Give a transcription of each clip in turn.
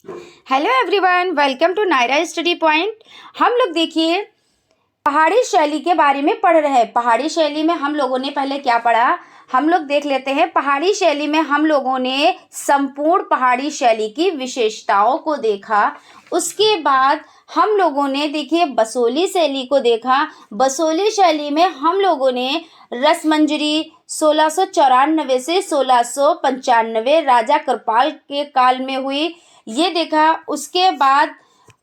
Hello everyone, welcome to Nayra study point. हम लोग देखिए पहाड़ी शैली के बारे में पढ़ रहे हैं। पहाड़ी शैली में हम लोगों ने पहले क्या पढ़ा, हम लोग देख लेते हैं। पहाड़ी शैली में हम लोगों ने संपूर्ण पहाड़ी शैली की विशेषताओं को देखा। उसके बाद हम लोगों ने देखिए बसोली शैली को देखा। बसोली शैली में हम लोगों ने रसमंजरी 1694 से 1695 राजा कृपाल के काल में हुई, ये देखा। उसके बाद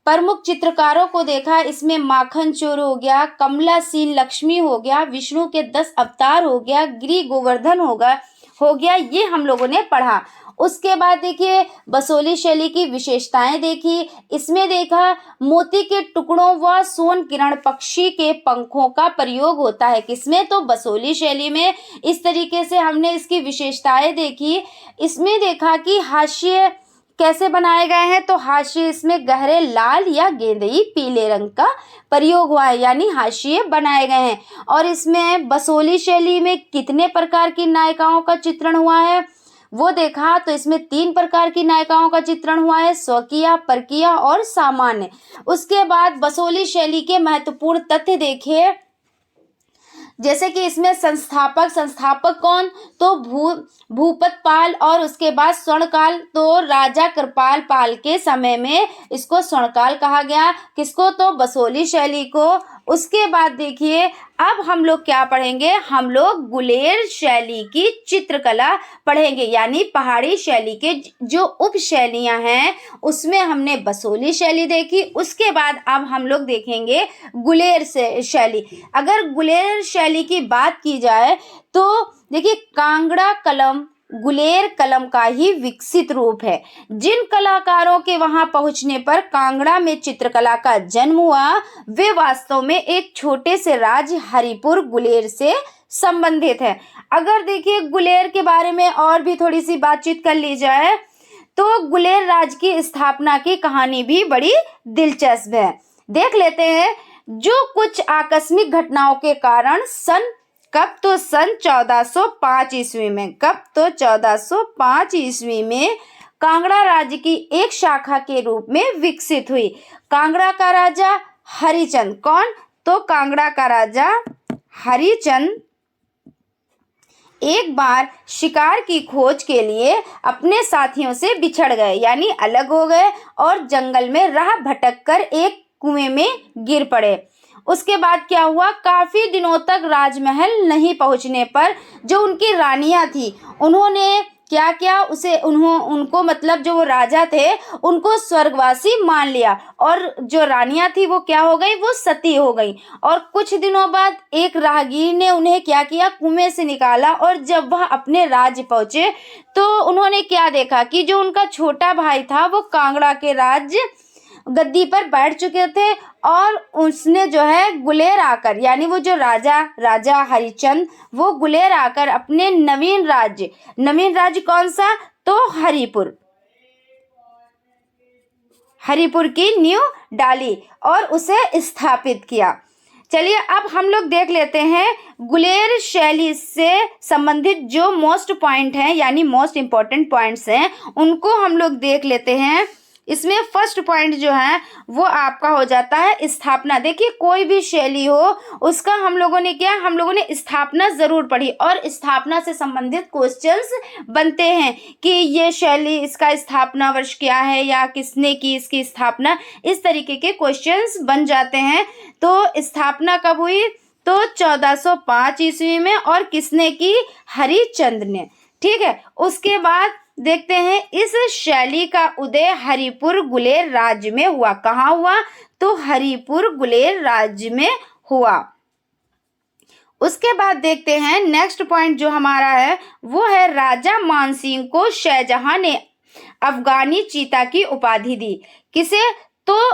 प्रमुख चित्रकारों को देखा। इसमें माखन चोर हो गया, कमला सीन लक्ष्मी हो गया, विष्णु के 10 अवतार हो गया, गिरि गोवर्धन हो गया, ये हम लोगों ने पढ़ा। उसके बाद देखिए बसोली शैली की विशेषताएं देखी। इसमें देखा मोती के टुकड़ों व सोन किरण पक्षी के पंखों का प्रयोग होता है। किसमें? तो बसोली शैली में। इस तरीके से हमने इसकी विशेषताएं देखी। इसमें देखा कि हाशिए कैसे बनाए गए हैं, तो हाशिए इसमें गहरे लाल या गेंदई पीले रंग का प्रयोग हुआ है, यानी हाशिए बनाए गए हैं। और इसमें बसोली शैली में कितने प्रकार की नायिकाओं का चित्रण हुआ है वो देखा। तो इसमें 3 प्रकार की नायिकाओं का चित्रण हुआ है, स्वकीय, परकीय और सामान्य। उसके बाद बसोली शैली के महत्वपूर्ण तथ्य देखे, जैसे कि इसमें संस्थापक कौन, तो भूपत पाल। और उसके बाद स्वर्णकाल, तो राजा कृपाल पाल के समय में इसको स्वर्णकाल कहा गया। किसको? तो बसोली शैली को। उसके बाद देखिए अब हम लोग क्या पढ़ेंगे, हम लोग गुलेर शैली की चित्रकला पढ़ेंगे, यानी पहाड़ी शैली के जो उप शैलियां हैं उसमें हमने बसोली शैली देखी। उसके बाद अब हम लोग देखेंगे गुलेर शैली। अगर गुलेर शैली की बात की जाए तो देखिए कांगड़ा कलम गुलेर कलम का ही विकसित रूप है। जिन कलाकारों के वहां पहुंचने पर कांगड़ा में चित्रकला का जन्म हुआ, वे वास्तव में एक छोटे से राज्य हरिपुर गुलेर से संबंधित है। अगर देखिए गुलेर के बारे में और भी थोड़ी सी बातचीत कर ली जाए तो गुलेर राज्य की स्थापना की कहानी भी बड़ी दिलचस्प है। देख लेते हैं। जो कुछ आकस्मिक घटनाओं के कारण सन 1405 ईस्वी में, 1405 ईस्वी में कांगड़ा राज्य की एक शाखा के रूप में विकसित हुई। कांगड़ा का राजा हरिचंद, कौन? तो कांगड़ा का राजा हरिचंद एक बार शिकार की खोज के लिए अपने साथियों से बिछड़ गए, यानी अलग हो गए और जंगल में राह भटक कर एक कुएं में गिर पड़े। उसके बाद क्या हुआ, काफी दिनों तक राजमहल नहीं पहुंचने पर जो उनकी रानियां थी उन्होंने क्या किया, उनको मतलब जो वो राजा थे उनको स्वर्गवासी मान लिया। और जो रानियां थी वो क्या हो गई, वो सती हो गई। और कुछ दिनों बाद एक राहगीर ने उन्हें क्या किया, कुएं से निकाला। और जब वह अपने राज्य पहुंचे तो उन्होंने क्या देखा कि जो उनका छोटा भाई था वो कांगड़ा के राज्य गद्दी पर बैठ चुके थे। और उसने जो है गुलेर आकर, यानी वो जो राजा हरिचंद, वो गुलेर आकर अपने नवीन राज्य कौन सा, तो हरिपुर की नींव डाली और उसे स्थापित किया। चलिए अब हम लोग देख लेते हैं गुलेर शैली से संबंधित जो मोस्ट पॉइंट हैं, यानी मोस्ट इम्पोर्टेंट पॉइंट्स हैं, उनको हम लोग देख लेते हैं। इसमें फर्स्ट पॉइंट जो है वो आपका हो जाता है स्थापना। देखिए कोई भी शैली हो उसका हम लोगों ने स्थापना जरूर पढ़ी और स्थापना से संबंधित क्वेश्चंस बनते हैं कि ये शैली, इसका स्थापना वर्ष क्या है या किसने की इसकी स्थापना, इस तरीके के क्वेश्चंस बन जाते हैं। तो स्थापना कब हुई, तो 1405 ईस्वी में। और किसने की, हरिचंद ने। ठीक है। उसके बाद देखते हैं इस शैली का उदय हरिपुर गुलेर राज्य में हुआ। कहाँ हुआ, तो हरिपुर गुलेर राज्य में हुआ। उसके बाद देखते हैं नेक्स्ट पॉइंट जो हमारा है वो है राजा मानसिंह को शाहजहां ने अफगानी चीता की उपाधि दी। किसे, तो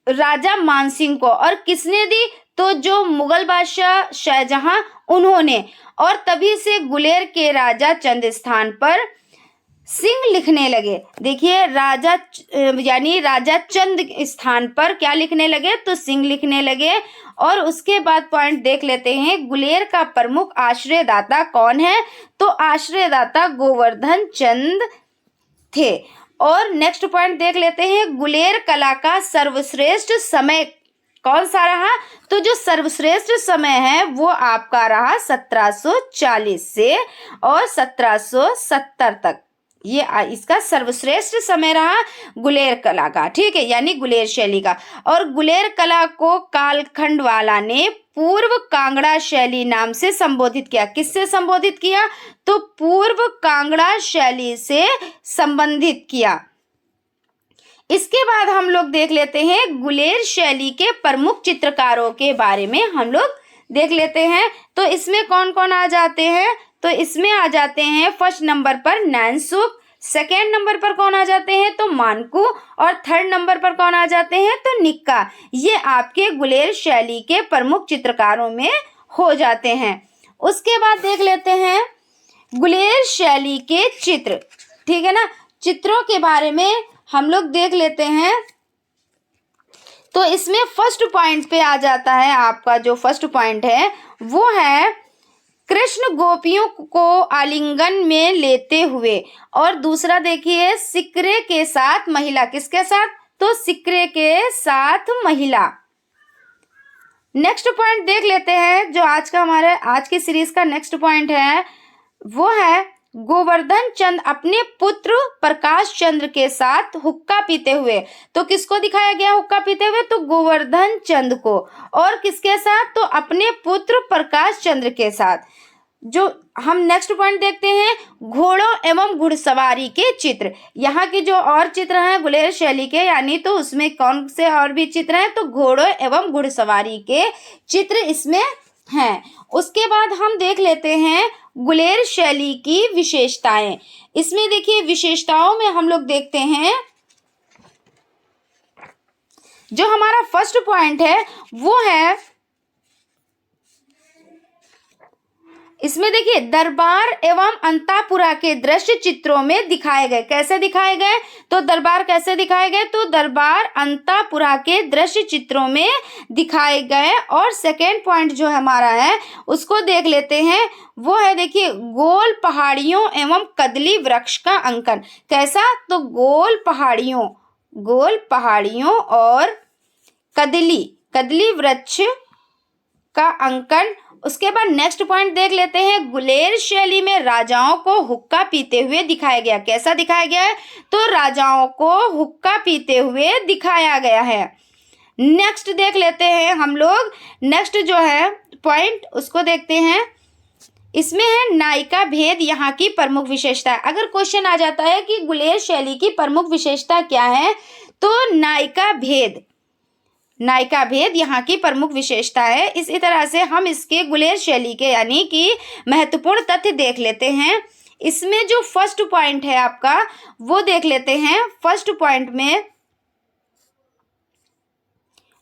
राजा मानसिंह को। और किसने दी, तो जो मुगल बादशाह शाहजहां उन्होंने। और तभी से गुलेर के राजा चंद स्थान पर सिंह लिखने लगे। देखिए राजा चंद स्थान पर क्या लिखने लगे, तो सिंह लिखने लगे। और उसके बाद पॉइंट देख लेते हैं गुलेर का प्रमुख आश्रयदाता कौन है, तो आश्रयदाता गोवर्धन चंद थे। और नेक्स्ट पॉइंट देख लेते हैं, गुलेर कला का सर्वश्रेष्ठ समय कौन सा रहा? तो जो सर्वश्रेष्ठ समय है वो आपका रहा 1740 से और 1770 तक, ये इसका सर्वश्रेष्ठ समय रहा गुलेर कला का, ठीक है, यानी गुलेर शैली का। और गुलेर कला को कालखंड वाला ने पूर्व कांगड़ा शैली नाम से संबोधित किया। किससे संबोधित किया? तो पूर्व कांगड़ा शैली से संबंधित किया। इसके बाद हम लोग देख लेते हैं गुलेर शैली के प्रमुख चित्रकारों के बारे में हम लोग देख लेते हैं। तो इसमें कौन कौन आ जाते हैं? तो इसमें आ जाते हैं फर्स्ट नंबर पर नैनसुख, सेकेंड नंबर पर कौन आ जाते हैं? तो मानकू, और थर्ड नंबर पर कौन आ जाते हैं? तो निक्का। ये आपके गुलेर शैली के प्रमुख चित्रकारों में हो जाते हैं। उसके बाद देख लेते हैं गुलेर शैली के चित्र, ठीक है ना। चित्रों के बारे में हम लोग देख लेते हैं। तो इसमें फर्स्ट पॉइंट पे आ जाता है, आपका जो फर्स्ट पॉइंट है वो है कृष्ण गोपियों को आलिंगन में लेते हुए, और दूसरा देखिए सिक्रे के साथ महिला। किसके साथ? तो सिक्रे के साथ महिला। नेक्स्ट पॉइंट देख लेते हैं, जो आज का हमारे आज की सीरीज का नेक्स्ट पॉइंट है वो है गोवर्धन चंद अपने पुत्र प्रकाश चंद्र के साथ हुक्का पीते हुए। तो किसको दिखाया गया हुक्का पीते हुए? तो गोवर्धन चंद को। और किसके साथ? तो अपने पुत्र प्रकाश चंद्र के साथ। जो हम नेक्स्ट पॉइंट देखते हैं, घोड़ों एवं घुड़सवारी के चित्र। यहाँ के जो और चित्र हैं गुलेर शैली के, यानी तो उसमें कौन से और भी चित्र हैं? तो घोड़ों एवं घुड़सवारी के चित्र इसमें हैं। उसके बाद हम देख लेते हैं गुलेर शैली की विशेषताएं। इसमें देखिए विशेषताओं में हम लोग देखते हैं, जो हमारा फर्स्ट पॉइंट है वो है, इसमें देखिए दरबार एवं अंतापुरा के दृश्य चित्रों में दिखाए गए। कैसे दिखाए गए? तो दरबार कैसे दिखाए गए? तो दरबार अंतापुरा के दृश्य चित्रों में दिखाए गए। और सेकेंड पॉइंट जो हमारा है उसको देख लेते हैं, वो है देखिए गोल पहाड़ियों एवं कदली वृक्ष का अंकन। कैसा? तो गोल पहाड़ियों और कदली वृक्ष का अंकन। उसके बाद नेक्स्ट पॉइंट देख लेते हैं, गुलेर शैली में राजाओं को हुक्का पीते हुए दिखाया गया। कैसा दिखाया गया है? तो राजाओं को हुक्का पीते हुए दिखाया गया है। नेक्स्ट देख लेते हैं हम लोग, नेक्स्ट जो है पॉइंट उसको देखते हैं। इसमें है नायिका भेद यहाँ की प्रमुख विशेषता। अगर क्वेश्चन आ जाता है कि गुलेर शैली की प्रमुख विशेषता क्या है, तो नायिका भेद यहाँ की प्रमुख विशेषता है। इसी तरह से हम इसके गुलेर शैली के यानी कि महत्वपूर्ण तथ्य देख लेते हैं। इसमें जो फर्स्ट पॉइंट है आपका वो देख लेते हैं। फर्स्ट पॉइंट में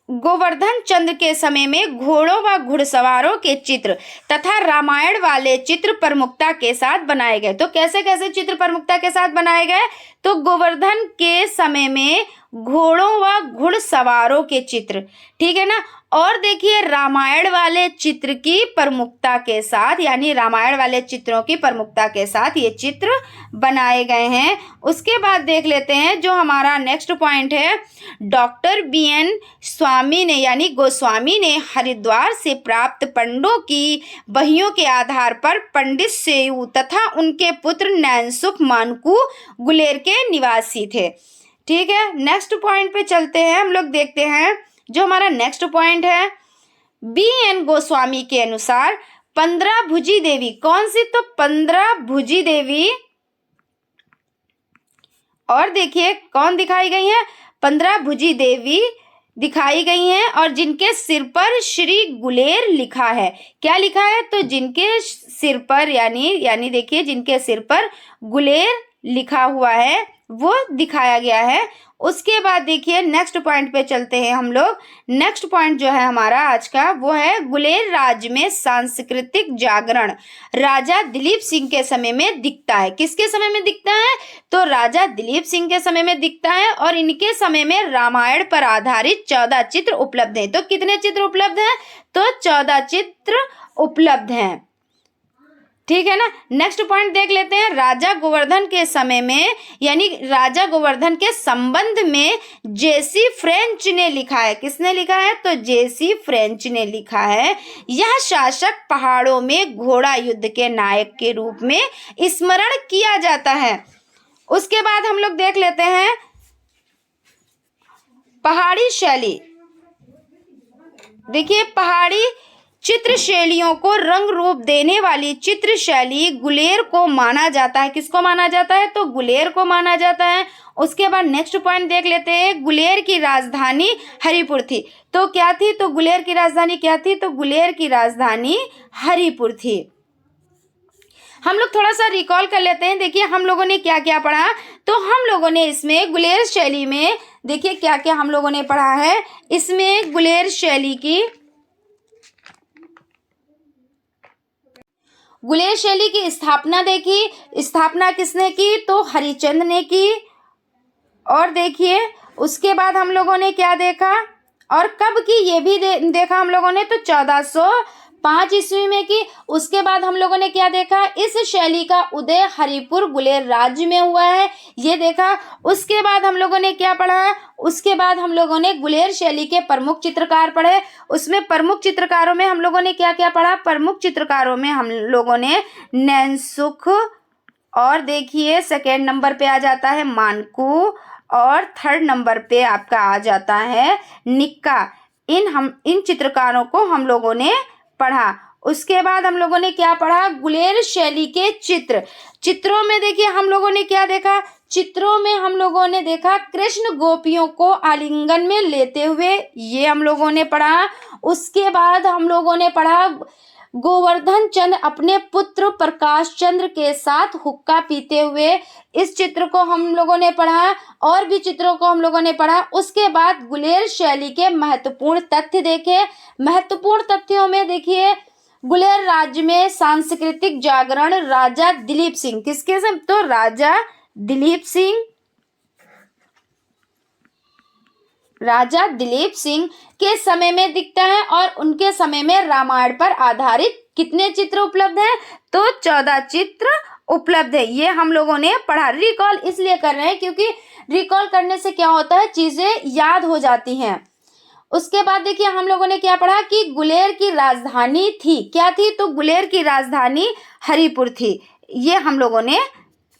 गोवर्धन चंद्र के समय में घोड़ों व घुड़सवारों के चित्र तथा रामायण वाले चित्र प्रमुखता के साथ बनाए गए। तो कैसे कैसे चित्र प्रमुखता के साथ बनाए गए? तो गोवर्धन के समय में घोड़ों व घुड़सवारों के चित्र, ठीक है ना। और देखिए रामायण वाले चित्र की प्रमुखता के साथ, यानी रामायण वाले चित्रों की प्रमुखता के साथ ये चित्र बनाए गए हैं। उसके बाद देख लेते हैं जो हमारा नेक्स्ट पॉइंट है, डॉक्टर BN स्वामी ने यानी गोस्वामी ने हरिद्वार से प्राप्त पंडों की बहियों के आधार पर पंडित सेयू तथा उनके पुत्र नैनसुख मानकू गुलेर के निवासी थे। ठीक है, नेक्स्ट पॉइंट पे चलते हैं। हम लोग देखते हैं जो हमारा नेक्स्ट पॉइंट है, BN गोस्वामी के अनुसार 15 भुजी देवी, कौन सी? तो 15 भुजी देवी। और देखिए कौन दिखाई गई है? 15 भुजी देवी दिखाई गई हैं और जिनके सिर पर श्री गुलेर लिखा है। क्या लिखा है? तो जिनके सिर पर यानी देखिए जिनके सिर पर गुलेर लिखा हुआ है वो दिखाया गया है। उसके बाद देखिए नेक्स्ट पॉइंट पे चलते हैं हम लोग। नेक्स्ट पॉइंट जो है हमारा आज का वो है गुलेर राज्य में सांस्कृतिक जागरण राजा दिलीप सिंह के समय में दिखता है। किसके समय में दिखता है? तो राजा दिलीप सिंह के समय में दिखता है और इनके समय में रामायण पर आधारित 14 चित्र उपलब्ध हैं। तो कितने चित्र उपलब्ध हैं? तो 14 चित्र उपलब्ध हैं। ठीक है ना। नेक्स्ट पॉइंट देख लेते हैं। राजा गोवर्धन के समय में यानी राजा गोवर्धन के संबंध में जेसी फ्रेंच ने लिखा है। किसने लिखा है? तो जेसी फ्रेंच ने लिखा है। यह शासक पहाड़ों में घोड़ा युद्ध के नायक के रूप में स्मरण किया जाता है। उसके बाद हम लोग देख लेते हैं पहाड़ी शैली। देखिए, पहाड़ी चित्र शैलियों को रंग रूप देने वाली चित्र शैली गुलेर को माना जाता है। किसको माना जाता है? तो गुलेर को माना जाता है। उसके बाद नेक्स्ट पॉइंट देख लेते हैं। गुलेर की राजधानी हरिपुर थी। तो क्या थी? तो गुलेर की राजधानी क्या थी? तो गुलेर की राजधानी हरिपुर थी। हम लोग थोड़ा सा रिकॉल कर लेते हैं। देखिए, हम लोगों ने क्या क्या पढ़ा। तो हम लोगों ने इसमें गुलेर शैली में देखिए क्या क्या हम लोगों ने पढ़ा है। इसमें गुलेर शैली की स्थापना देखी। स्थापना किसने की? तो हरिश्चंद्र ने की। और देखिए उसके बाद हम लोगों ने क्या देखा और कब की ये भी देखा हम लोगों ने। तो 1405 ईस्वी में की। उसके बाद हम लोगों ने क्या देखा? इस शैली का उदय हरिपुर गुलेर राज्य में हुआ है, ये देखा। उसके बाद हम लोगों ने क्या पढ़ा? उसके बाद हम लोगों ने गुलेर शैली के प्रमुख चित्रकार पढ़े। उसमें प्रमुख चित्रकारों में हम लोगों ने क्या क्या पढ़ा? प्रमुख चित्रकारों में हम लोगों ने नैनसुख, और देखिए सेकेंड नंबर पे आ जाता है मानकू, और थर्ड नंबर पे आपका आ जाता है निक्का। इन चित्रकारों को हम लोगों ने पढ़ा। उसके बाद हम लोगों ने क्या पढ़ा? गुलेर शैली के चित्रों में देखिए हम लोगों ने क्या देखा? चित्रों में हम लोगों ने देखा कृष्ण गोपियों को आलिंगन में लेते हुए, ये हम लोगों ने पढ़ा। उसके बाद हम लोगों ने पढ़ा गोवर्धन चंद्र अपने पुत्र प्रकाश चंद्र के साथ हुक्का पीते हुए, इस चित्र को हम लोगों ने पढ़ा। और भी चित्रों को हम लोगों ने पढ़ा। उसके बाद गुलेर शैली के महत्वपूर्ण तथ्य देखे। महत्वपूर्ण तथ्यों में देखिए गुलेर राज्य में सांस्कृतिक जागरण राजा दिलीप सिंह, किसके समय? तो राजा दिलीप सिंह के समय में दिखता है। और उनके समय में रामायण पर आधारित कितने चित्र उपलब्ध हैं? तो 14 चित्र उपलब्ध है। ये हम लोगों ने पढ़ा। रिकॉल इसलिए कर रहे हैं क्योंकि रिकॉल करने से क्या होता है? चीजें याद हो जाती हैं। उसके बाद देखिए हम लोगों ने क्या पढ़ा कि गुलेर की राजधानी थी। क्या थी? तो गुलेर की राजधानी हरिपुर थी। ये हम लोगों ने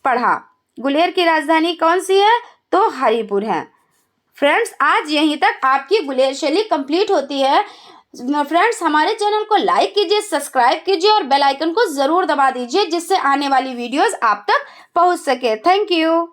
पढ़ा। गुलेर की राजधानी कौन सी है? तो हरिपुर है। फ्रेंड्स, आज यहीं तक आपकी गुलेर शैली कंप्लीट होती है। फ्रेंड्स, हमारे चैनल को लाइक कीजिए, सब्सक्राइब कीजिए और बेल आइकन को जरूर दबा दीजिए, जिससे आने वाली वीडियोस आप तक पहुंच सके। Thank you.